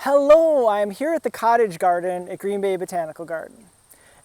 Hello, I am here at the Cottage Garden at Green Bay Botanical Garden.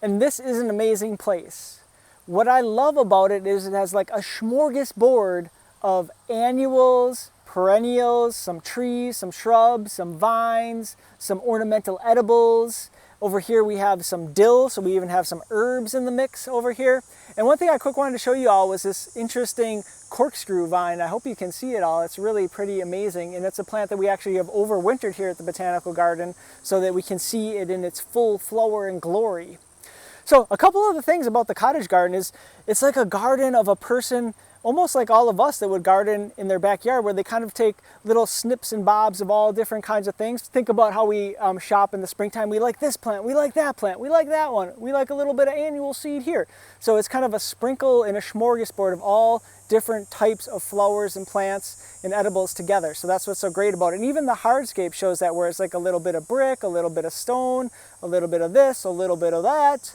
And this is an amazing place. What I love about it is it has like a smorgasbord of annuals, perennials, some trees, some shrubs, some vines, some ornamental edibles. Over here we have some dill, so we even have some herbs in the mix over here. And one thing I quick wanted to show you all was this interesting corkscrew vine. I hope you can see it all. It's really pretty amazing, and it's a plant that we actually have overwintered here at the Botanical Garden so that we can see it in its full flower and glory. So a couple of the things about the Cottage Garden is it's like a garden of a person, almost like all of us that would garden in their backyard, where they kind of take little snips and bobs of all different kinds of things. Think about how we shop in the springtime. We like this plant, we like that plant, we like that one, we like a little bit of annual seed here. So it's kind of a sprinkle and a smorgasbord of all different types of flowers and plants and edibles together. So that's what's so great about it. And even the hardscape shows that, where it's like a little bit of brick, a little bit of stone, a little bit of this, a little bit of that.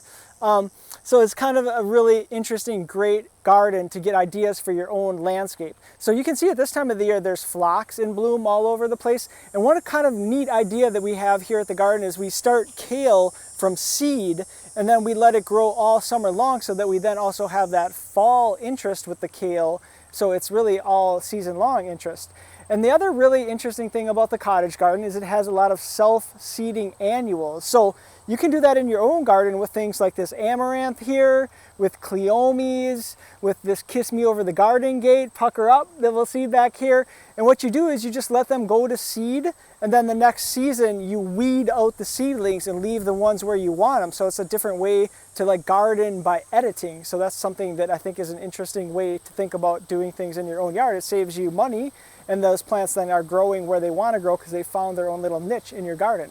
So it's kind of a really interesting, great garden to get ideas for your own landscape. So you can see at this time of the year, there's phlox in bloom all over the place. And one kind of neat idea that we have here at the garden is we start kale from seed, and then we let it grow all summer long so that we then also have that fall interest with the kale. So it's really all season long interest. And the other really interesting thing about the Cottage Garden is it has a lot of self-seeding annuals. So you can do that in your own garden with things like this amaranth here, with cleomes, with this Kiss Me Over the Garden Gate, pucker up, that will seed back here. And what you do is you just let them go to seed, and then the next season you weed out the seedlings and leave the ones where you want them. So it's a different way to like garden by editing. So that's something that I think is an interesting way to think about doing things in your own yard. It saves you money, and those plants then are growing where they want to grow because they found their own little niche in your garden.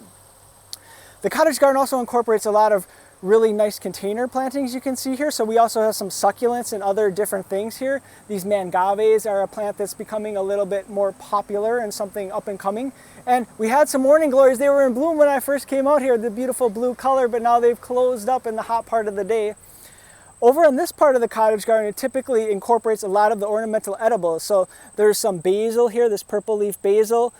The Cottage Garden also incorporates a lot of really nice container plantings you can see here. So we also have some succulents and other different things here. These mangaves are a plant that's becoming a little bit more popular and something up and coming. And we had some morning glories. They were in bloom when I first came out here, the beautiful blue color, but now they've closed up in the hot part of the day. Over in this part of the Cottage Garden, it typically incorporates a lot of the ornamental edibles. So there's some basil here, this purple leaf basil.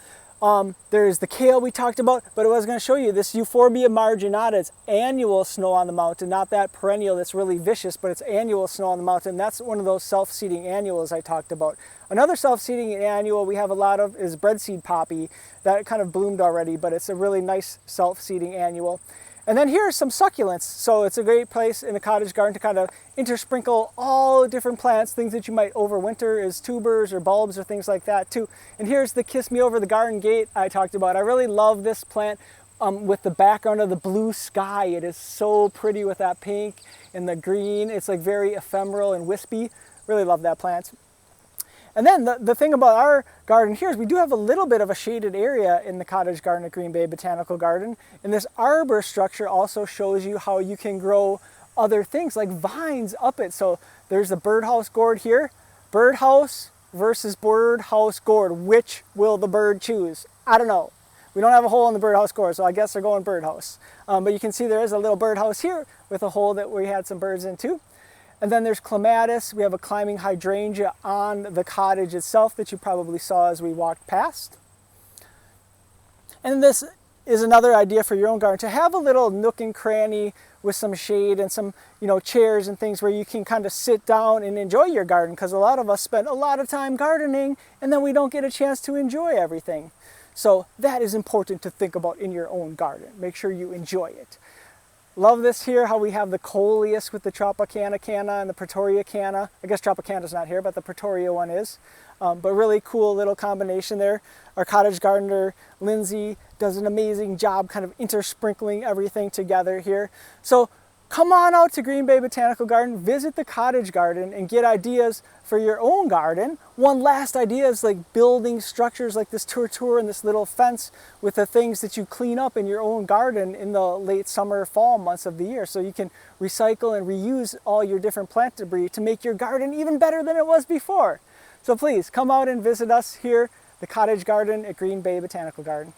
There's the kale we talked about, but I was going to show you this Euphorbia marginata. It's annual snow on the mountain, not that perennial that's really vicious, but it's annual snow on the mountain. That's one of those self-seeding annuals I talked about. Another self-seeding annual we have a lot of is breadseed poppy. That kind of bloomed already, but it's a really nice self-seeding annual. And then here are some succulents. So it's a great place in the Cottage Garden to kind of intersprinkle all different plants, things that you might overwinter as tubers or bulbs or things like that too. And here's the Kiss Me Over the Garden Gate I talked about. I really love this plant with the background of the blue sky. It is so pretty with that pink and the green. It's like very ephemeral and wispy. Really love that plant. And then the thing about our garden here is we do have a little bit of a shaded area in the Cottage Garden at Green Bay Botanical Garden. And this arbor structure also shows you how you can grow other things like vines up it. So there's the birdhouse gourd here. Birdhouse versus birdhouse gourd. Which will the bird choose? I don't know. We don't have a hole in the birdhouse gourd, so I guess they're going birdhouse. But you can see there is a little birdhouse here with a hole that we had some birds in too. And then there's clematis. We have a climbing hydrangea on the cottage itself that you probably saw as we walked past. And this is another idea for your own garden, to have a little nook and cranny with some shade and some, chairs and things where you can kind of sit down and enjoy your garden, because a lot of us spend a lot of time gardening and then we don't get a chance to enjoy everything. So that is important to think about in your own garden. Make sure you enjoy it. Love this here, how we have the coleus with the Tropicana canna and the Pretoria canna. I guess Tropicana's not here, but the Pretoria one is. But really cool little combination there. Our cottage gardener, Lindsay, does an amazing job kind of intersprinkling everything together here. So come on out to Green Bay Botanical Garden, visit the Cottage Garden and get ideas for your own garden. One last idea is like building structures like this tour and this little fence with the things that you clean up in your own garden in the late summer, fall months of the year. So you can recycle and reuse all your different plant debris to make your garden even better than it was before. So please come out and visit us here, the Cottage Garden at Green Bay Botanical Garden.